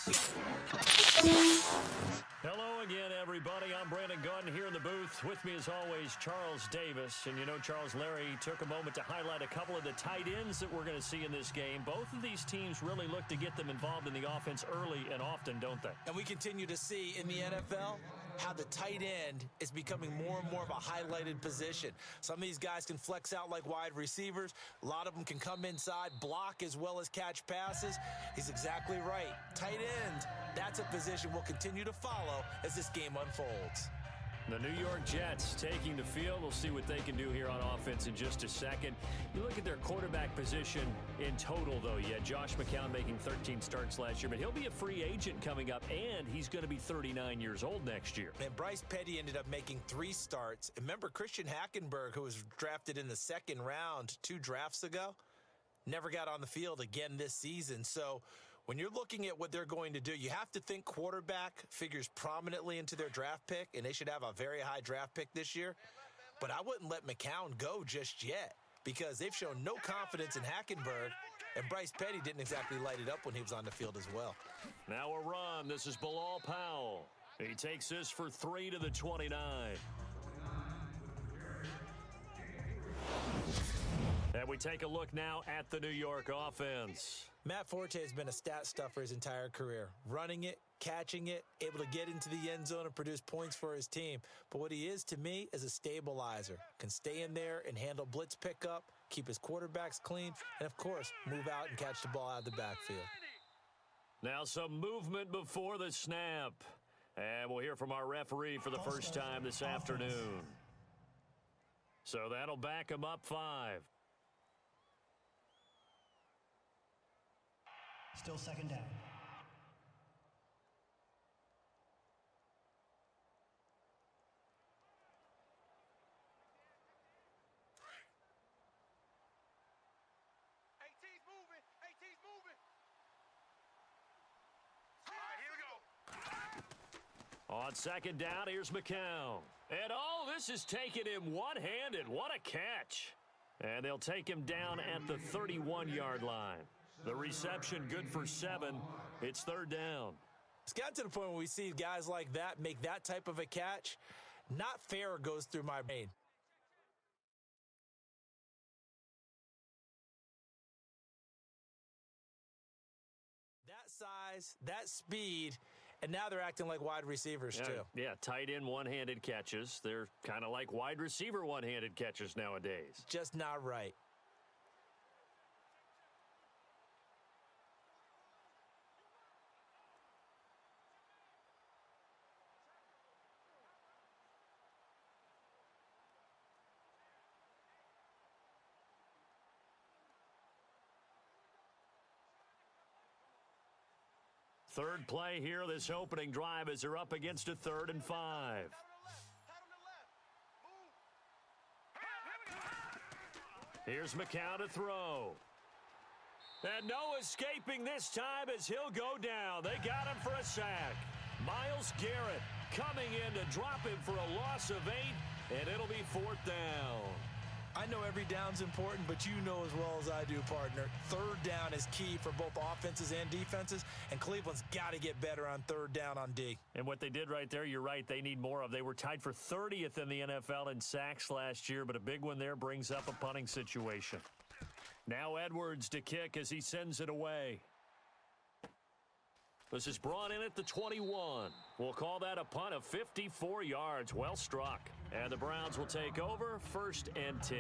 Hello again, everybody. I'm Brandon Gaudin here in the booth. With me, as always, Charles Davis. And you know, Charles, Larry took a moment to highlight a couple of the tight ends that we're going to see in this game. Both of these teams really look to get them involved in the offense early and often, don't they? And we continue to see in the NFL how the tight end is becoming more and more of a highlighted position. Some of these guys can flex out like wide receivers. A lot of them can come inside, block as well as catch passes. He's exactly right. Tight end, that's a position we'll continue to follow as this game unfolds. The New York Jets taking the field. We'll see what they can do here on offense in just a second. You look at their quarterback position in total, though. You had Josh McCown making 13 starts last year, but he'll be a free agent coming up, and he's going to be 39 years old next year. And Bryce Petty ended up making 3 starts. Remember Christian Hackenberg, who was drafted in the 2nd round 2 drafts ago, never got on the field again this season. So when you're looking at what they're going to do, you have to think quarterback figures prominently into their draft pick, and they should have a very high draft pick this year. But I wouldn't let McCown go just yet because they've shown no confidence in Hackenberg, and Bryce Petty didn't exactly light it up when he was on the field as well. Now a run. This is Bilal Powell. He takes this for 3 to the 29. And we take a look now at the New York offense. Matt Forte has been a stat stuffer his entire career, running it, catching it, able to get into the end zone and produce points for his team. But what he is to me is a stabilizer, can stay in there and handle blitz pickup, keep his quarterbacks clean, and of course, move out and catch the ball out of the backfield. Now some movement before the snap. And we'll hear from our referee for the first time this afternoon. So that'll back him up 5. Still 2nd down. AT's moving. AT's moving. All right, here we go. On 2nd down, here's McCown. And this is taking him one-handed. What a catch. And they'll take him down at the 31-yard line. The reception good for 7. It's 3rd down. It's gotten to the point where we see guys like that make that type of a catch. Not fair goes through my brain. That size, that speed, and now they're acting like wide receivers too. Yeah, tight end one-handed catches. They're kind of like wide receiver one-handed catches nowadays. Just not right. Third play here, this opening drive, as they're up against a 3rd and 5. Here's McCown to throw. And no escaping this time as he'll go down. They got him for a sack. Myles Garrett coming in to drop him for a loss of 8, and it'll be 4th down. I know every down's important, but you know as well as I do, partner, 3rd down is key for both offenses and defenses, and Cleveland's got to get better on 3rd down on D. And what they did right there, you're right, they need more of. They were tied for 30th in the NFL in sacks last year, but a big one there brings up a punting situation. Now Edwards to kick as he sends it away. This is brought in at the 21. We'll call that a punt of 54 yards. Well struck. And the Browns will take over 1st and 10.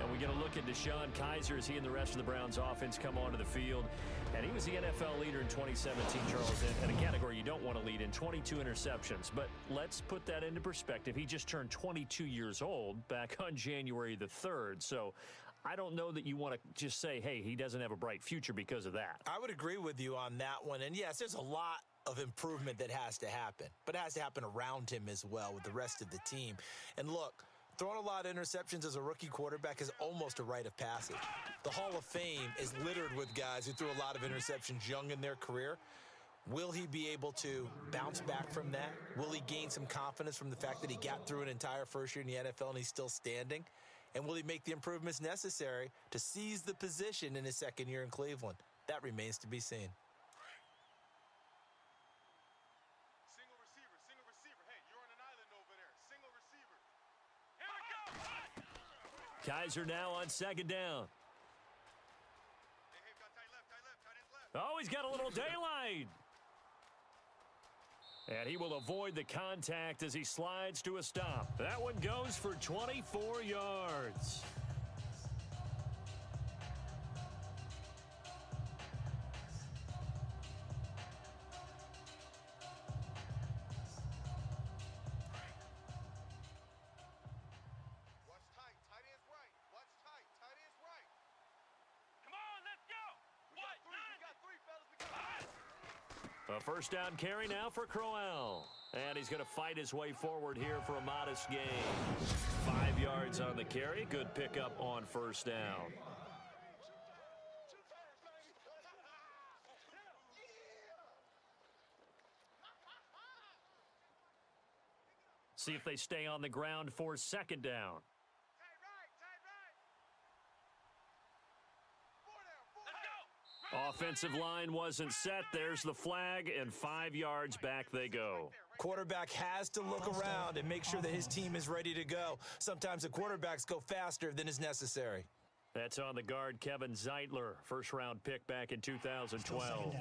And we get a look at DeShone Kizer as he and the rest of the Browns offense come onto the field. And he was the NFL leader in 2017, Charles, in a category you don't want to lead in, 22 interceptions. But let's put that into perspective. He just turned 22 years old back on January the 3rd. So I don't know that you want to just say, hey, he doesn't have a bright future because of that. I would agree with you on that one. And yes, there's a lot of improvement that has to happen, but it has to happen around him as well with the rest of the team. And look, throwing a lot of interceptions as a rookie quarterback is almost a rite of passage. The Hall of Fame is littered with guys who threw a lot of interceptions young in their career. Will he be able to bounce back from that? Will he gain some confidence from the fact that he got through an entire first year in the NFL and he's still standing? And will he make the improvements necessary to seize the position in his second year in Cleveland? That remains to be seen. Kizer now on second down. Oh, he's got a little daylight. And he will avoid the contact as he slides to a stop. That one goes for 24 yards. A first down carry now for Crowell. And he's going to fight his way forward here for a modest gain. 5 yards on the carry. Good pickup on first down. See if they stay on the ground for second down. Offensive line wasn't set. There's the flag, and 5 yards back they go. Quarterback has to look around and make sure that his team is ready to go. Sometimes the quarterbacks go faster than is necessary. That's on the guard, Kevin Zeitler, first-round pick back in 2012.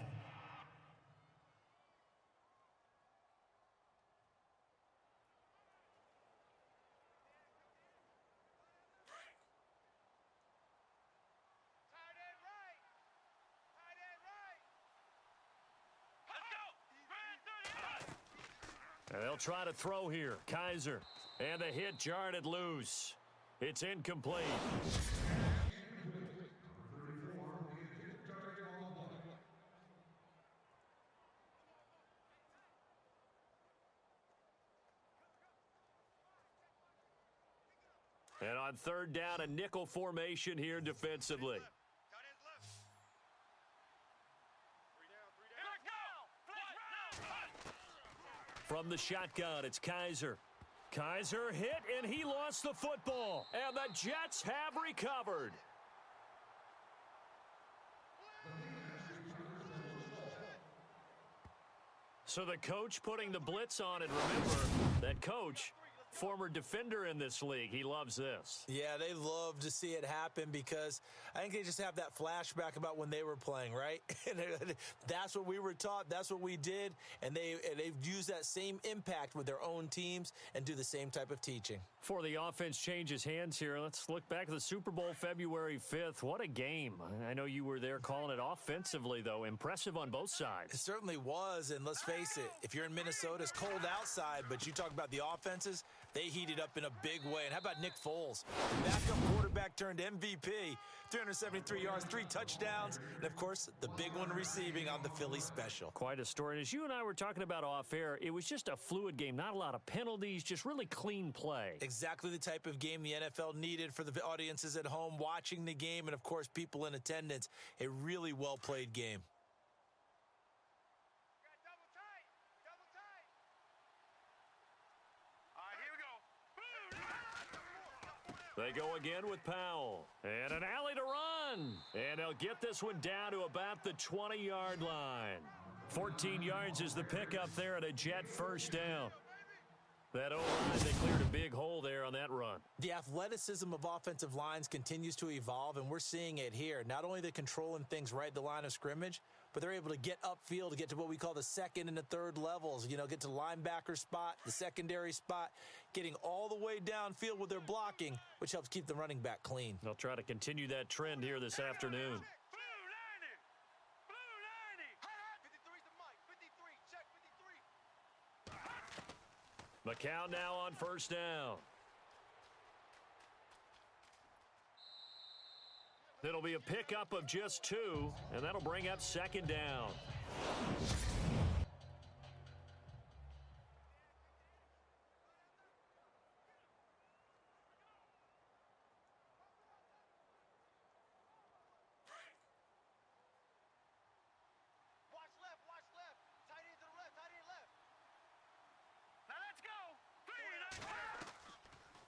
And they'll try to throw here. Kizer. And the hit jarred it loose. It's incomplete. And on third down, a nickel formation here defensively. From the shotgun, it's Kizer. Kizer hit, and he lost the football. And the Jets have recovered. So the coach putting the blitz on, and remember, that coach, former defender in this league. He loves this. Yeah, they love to see it happen because I think they just have that flashback about when they were playing, right? That's what we were taught. That's what we did. And they've used that same impact with their own teams and do the same type of teaching. Before the offense changes hands here, let's look back at the Super Bowl February 5th. What a game. I know you were there calling it offensively, though. Impressive on both sides. It certainly was. And let's face it, if you're in Minnesota, it's cold outside, but you talk about the offenses, they heated up in a big way. And how about Nick Foles? Backup quarterback turned MVP. 373 yards, 3 touchdowns, and, of course, the big one receiving on the Philly special. Quite a story. And as you and I were talking about off air, it was just a fluid game. Not a lot of penalties, just really clean play. Exactly the type of game the NFL needed for the audiences at home watching the game and, of course, people in attendance. A really well-played game. They go again with Powell. And an alley to run. And they'll get this one down to about the 20-yard line. 14 yards is the pickup there at a Jet first down. That O-line, they cleared a big hole there on that run. The athleticism of offensive lines continues to evolve, and we're seeing it here. Not only are they controlling things right at the line of scrimmage, but they're able to get upfield to get to what we call the second and the third levels. You know, get to the linebacker spot, the secondary spot, getting all the way downfield with their blocking, which helps keep the running back clean. They'll try to continue that trend here this afternoon. McCown now on first down. It'll be a pickup of just 2, and that'll bring up second down.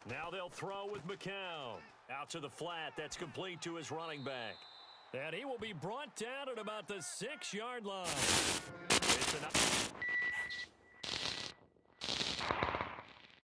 Now they'll throw with McCown. Out to the flat. That's complete to his running back. And he will be brought down at about the 6-yard line. It's an